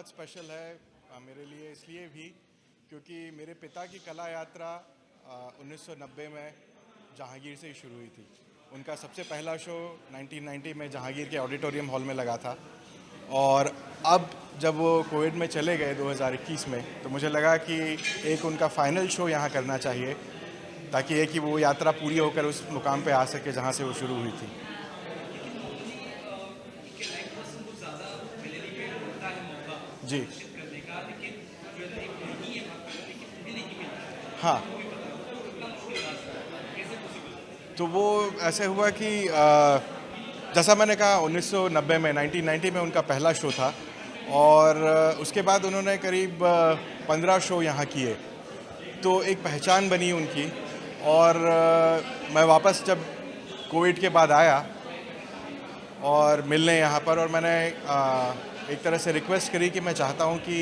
बहुत स्पेशल है मेरे लिए, इसलिए भी क्योंकि मेरे पिता की कला यात्रा 1990 में जहांगीर से ही शुरू हुई थी। उनका सबसे पहला शो 1990 में जहांगीर के ऑडिटोरियम हॉल में लगा था, और अब जब वो कोविड में चले गए 2021 में, तो मुझे लगा कि एक उनका फाइनल शो यहाँ करना चाहिए, ताकि एक कि वो यात्रा पूरी होकर उस मुकाम पे आ सके जहाँ से वो शुरू हुई थी। जी हाँ, तो वो ऐसे हुआ कि जैसा मैंने कहा 1990 में 1990 में उनका पहला शो था, और उसके बाद उन्होंने करीब 15 शो यहाँ किए, तो एक पहचान बनी उनकी। और मैं वापस जब कोविड के बाद आया और मिलने यहाँ पर, और मैंने एक तरह से रिक्वेस्ट करी कि मैं चाहता हूँ कि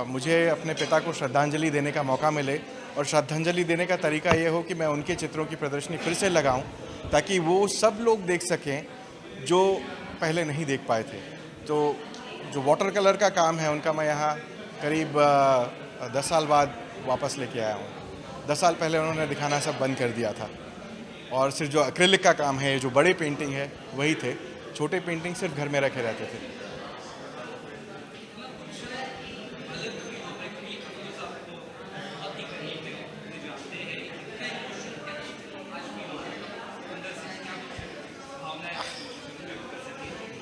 मुझे अपने पिता को श्रद्धांजलि देने का मौका मिले, और श्रद्धांजलि देने का तरीका ये हो कि मैं उनके चित्रों की प्रदर्शनी फिर से लगाऊं, ताकि वो सब लोग देख सकें जो पहले नहीं देख पाए थे। तो जो वाटर कलर का काम है उनका, मैं यहाँ करीब 10 साल बाद वापस लेके आया हूँ। 10 साल पहले उन्होंने दिखाना सब बंद कर दिया था, और सिर्फ जो एक्रिलिक का काम है, जो बड़े पेंटिंग है, वही थे। छोटे पेंटिंग सिर्फ घर में रखे रहते थे।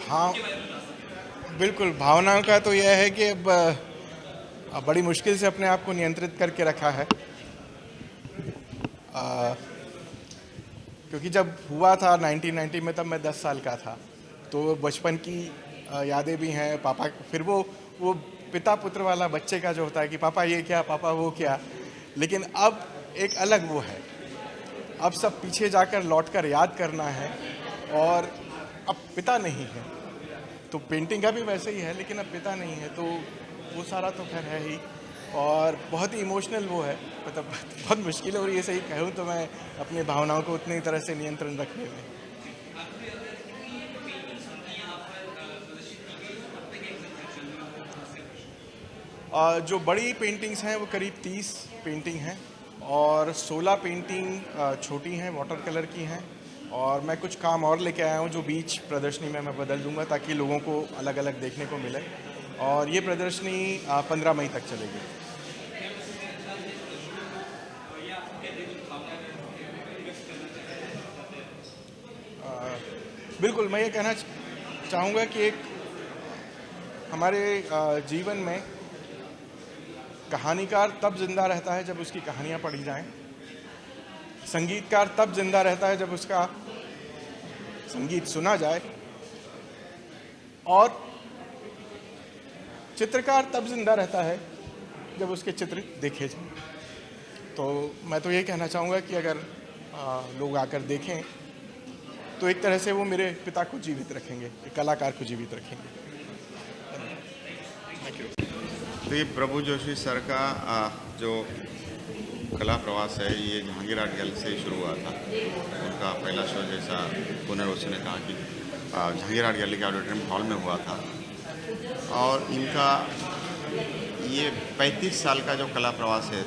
हाँ, बिल्कुल। भावनाओं का तो यह है कि अब बड़ी मुश्किल से अपने आप को नियंत्रित करके रखा है, क्योंकि जब हुआ था 1990 में, तब मैं 10 साल का था, तो बचपन की यादें भी हैं। पापा, फिर वो पिता पुत्र वाला बच्चे का जो होता है कि पापा ये क्या, पापा वो क्या। लेकिन अब एक अलग वो है, अब सब पीछे जाकर लौटकर याद करना है, और अब पिता नहीं है, तो पेंटिंग का भी वैसे ही है, लेकिन अब पिता नहीं है, तो वो सारा तो खैर है ही। और बहुत ही इमोशनल वो है, मतलब बहुत मुश्किल है, और ये सही कहूँ तो मैं अपनी भावनाओं को उतनी तरह से नियंत्रण रखने में। जो बड़ी पेंटिंग्स हैं वो करीब 30 पेंटिंग हैं, और 16 पेंटिंग छोटी हैं, वाटर कलर की हैं, और मैं कुछ काम और लेके आया हूँ जो बीच प्रदर्शनी में मैं बदल दूंगा, ताकि लोगों को अलग अलग देखने को मिले। और ये प्रदर्शनी 15 मई तक चलेगी। बिल्कुल, मैं ये कहना चाहूँगा कि एक हमारे जीवन में कहानीकार तब जिंदा रहता है जब उसकी कहानियाँ पढ़ी जाएं। संगीतकार तब जिंदा रहता है जब उसका संगीत सुना जाए, और चित्रकार तब जिंदा रहता है जब उसके चित्र देखे जाएं। तो मैं तो ये कहना चाहूँगा कि अगर लोग आकर देखें, तो एक तरह से वो मेरे पिता को जीवित रखेंगे, एक कलाकार को जीवित रखेंगे। Thank you. तो ये प्रभु जोशी सर का जो कला प्रवास है, ये जहांगीर आर्ट गैलरी से शुरू हुआ था। उनका पहला शो, जैसा पुनर्वसु ने कहा, कि जहांगीर आर्ट गैलरी के ऑडिटोरियम हॉल में हुआ था, और इनका ये 35 साल का जो कला प्रवास है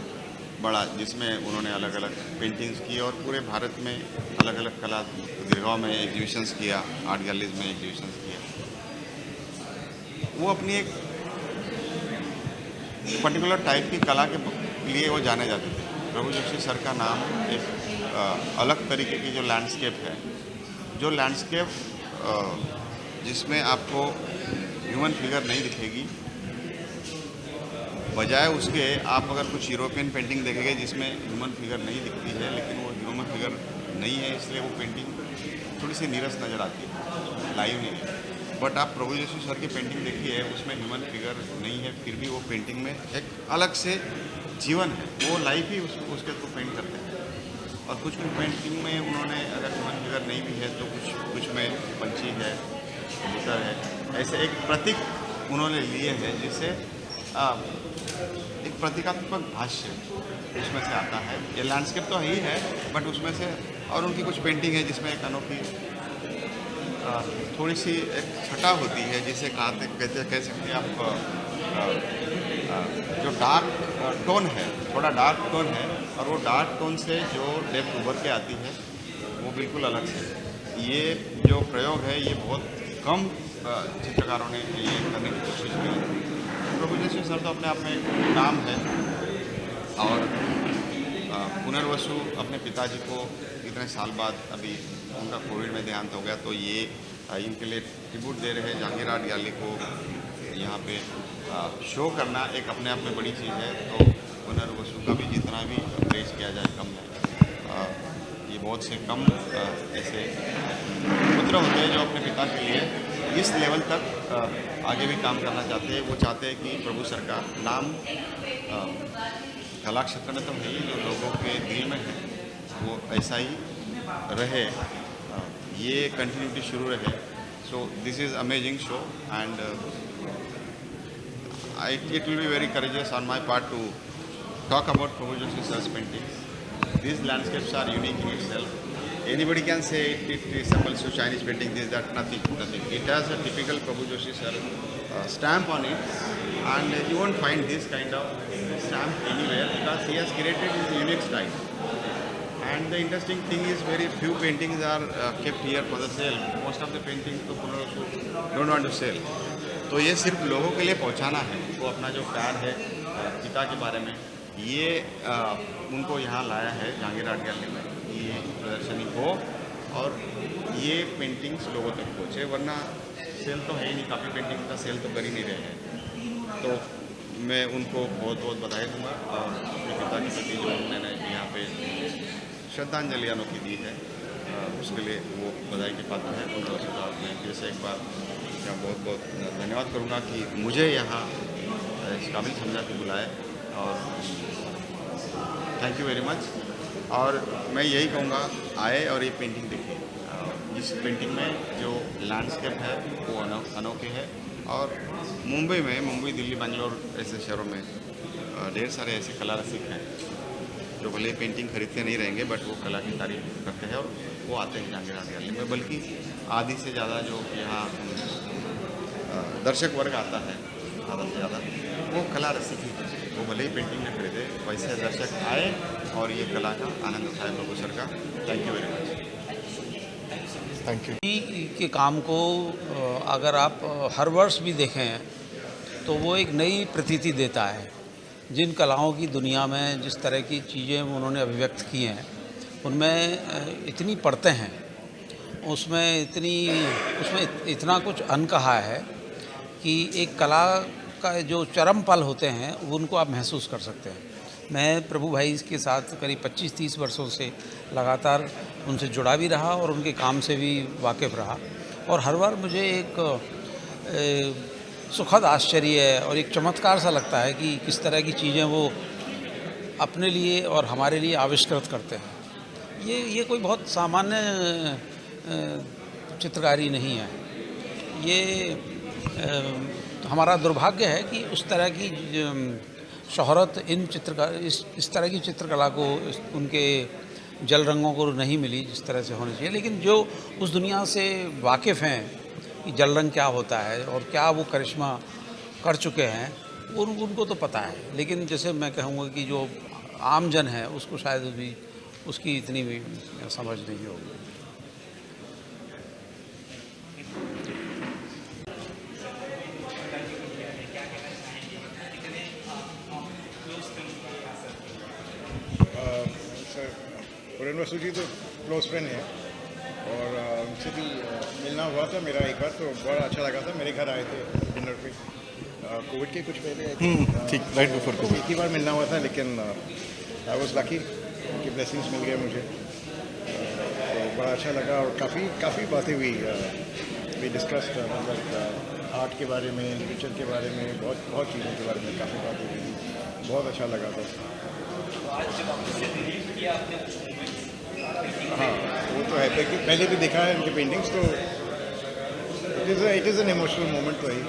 बड़ा, जिसमें उन्होंने अलग अलग पेंटिंग्स की, और पूरे भारत में अलग अलग कला गृहों में एग्जीबिशंस किया, आर्ट गैलरीज में एग्जीबिशंस किया। वो अपनी एक पर्टिकुलर टाइप की कला के लिए वो जाने जाते थे। प्रभु जोशी सर का नाम एक अलग तरीके की जो लैंडस्केप है, जो लैंडस्केप जिसमें आपको ह्यूमन फिगर नहीं दिखेगी, बजाय उसके आप अगर कुछ यूरोपियन पेंटिंग देखेंगे जिसमें ह्यूमन फिगर नहीं दिखती है, लेकिन वो ह्यूमन फिगर नहीं है, इसलिए वो पेंटिंग थोड़ी सी नीरस नज़र आती है, लाइव नहीं है। बट आप प्रभु जोशी सर की पेंटिंग देखिए, उसमें ह्यूमन फिगर नहीं है, फिर भी वो पेंटिंग में एक अलग से जीवन है, वो लाइफ ही उसके थ्रू पेंट करते हैं। और कुछ पेंटिंग में उन्होंने अगर ह्यूमन फिगर नहीं भी है तो कुछ में पंछी है, कबूतर है, ऐसे एक प्रतीक उन्होंने लिए हैं, जिससे एक प्रतीकात्मक भाष्य उसमें से आता है। ये लैंडस्केप तो ही है, बट उसमें से, और उनकी कुछ पेंटिंग है जिसमें एक अनोखी थोड़ी सी एक छटा होती है, जिसे कह सकते हैं आप जो डार्क टोन है, थोड़ा डार्क टोन है, और वो डार्क टोन से जो डेप्थ उभर के आती है वो बिल्कुल अलग से। ये जो प्रयोग है ये बहुत कम चित्रकारों ने ये करने की कोशिश की है। प्रभुजोशी सर तो अपने आप में एक नाम है, और पुनर्वसु अपने पिताजी को इतने साल बाद अभी उनका कोविड में देहांत हो गया, तो ये इनके लिए ट्रिब्यूट दे रहे हैं। जहांगीर आर्ट गैलरी को यहाँ पे शो करना एक अपने आप में बड़ी चीज़ है, तो पुनर्वसु का भी जितना भी प्रेज किया जाए कम है। ये बहुत से कम ऐसे पुत्र होते हैं जो अपने पिता के लिए इस लेवल तक आगे भी काम करना चाहते हैं। वो चाहते हैं कि प्रभु सर का नाम कला क्षेत्र में तो है ही, जो लोगों के दिल में है वो ऐसा ही रहे, ये कंटिन्यूटी शुरू रहे। So this is amazing show, and it will be very courageous on my part to talk about Prabhu Joshi sir's paintings. These landscapes are unique in itself. Anybody can say it resembles to Chinese painting, this, that, nothing. It has a typical Prabhu Joshi sir stamp on it, and you won't find this kind of stamp anywhere because he has created his unique style. And the interesting thing is very few paintings are kept here for the sale. Most of the paintings to don't want to sell. तो ये सिर्फ लोगों के लिए पहुंचाना है, वो अपना जो प्यार है पिता के बारे में, ये उनको यहाँ लाया है जहांगीर आर्ट गैलरी में, ये प्रदर्शनी हो और ये पेंटिंग्स लोगों तक पहुँचे, वरना सेल तो है ही नहीं, काफ़ी पेंटिंग का सेल तो कर ही नहीं रहे हैं। तो मैं उनको बहुत बहुत बधाई दूंगा, और अपने पिता के प्रति जो उन्होंने यहाँ पे श्रद्धांजलि अनोखी दी है उसके लिए वो बधाई के पात्र है। उनको मैं फिर से एक बार बहुत बहुत धन्यवाद करूँगा कि मुझे यहाँ इस काबिल समझा के बुलाए, और थैंक यू वेरी मच। और मैं यही कहूँगा, आए और ये पेंटिंग देखिए। इस पेंटिंग में जो लैंडस्केप है वो अनोखे है, और मुंबई, दिल्ली, बेंगलोर ऐसे शहरों में ढेर सारे ऐसे कला रसिक हैं जो भले पेंटिंग खरीदते नहीं रहेंगे, बट वो कला की तारीफ करते हैं और वो आते हैं जहांगीर आर्ट गैलरी में। बल्कि आधी से ज़्यादा जो यहाँ दर्शक वर्ग आता है, ज़्यादा से ज़्यादा वो कला रसिक ही है। वो भले ही पेंटिंग न खरीदे, वैसे दर्शक आए और ये कला का आनंद उठाए प्रभु सर का। Thank you very much. Thank you. के काम को अगर आप हर वर्ष भी देखें तो वो एक नई प्रतीति देता है। जिन कलाओं की दुनिया में जिस तरह की चीज़ें उन्होंने अभिव्यक्त की हैं, उनमें इतनी परतें हैं, उसमें इतना कुछ अनकहा है कि एक कला का जो चरम पल होते हैं वो उनको आप महसूस कर सकते हैं। मैं प्रभु भाई के साथ करीब 25-30 वर्षों से लगातार उनसे जुड़ा भी रहा और उनके काम से भी वाकिफ़ रहा, और हर बार मुझे एक सुखद आश्चर्य और एक चमत्कार सा लगता है कि किस तरह की चीज़ें वो अपने लिए और हमारे लिए आविष्कृत करते हैं। ये कोई बहुत सामान्य चित्रकारी नहीं है। ये हमारा दुर्भाग्य है कि उस तरह की शोहरत इस तरह की चित्रकला को उनके जल रंगों को नहीं मिली जिस तरह से होनी चाहिए। लेकिन जो उस दुनिया से वाकिफ़ हैं कि जल रंग क्या होता है और क्या वो करिश्मा कर चुके हैं, उनको तो पता है। लेकिन जैसे मैं कहूँगा कि जो आम जन है उसको शायद भी उसकी इतनी भी समझ नहीं होगी। पुनर्वसु जी तो क्लोज फ्रेंड है, और उनसे भी मिलना हुआ था मेरा एक बार, तो बड़ा अच्छा लगा था। मेरे घर आए थे डिनर पे कोविड के कुछ पहले, ठीक राइट बिफोर कोविड। एक ही बार मिलना हुआ था, लेकिन आई वाज लकी, उनकी ब्लेसिंग्स मिल गए मुझे, तो बड़ा अच्छा लगा। और काफ़ी बातें हुई, वी डिस्कस मतलब आर्ट के बारे में, लिटरेचर के बारे में, बहुत चीज़ों के बारे में काफ़ी बातें हुई, बहुत अच्छा लगा था। हाँ, वो तो है, पहले भी देखा है उनके पेंटिंग्स, तो it is an emotional moment तो है।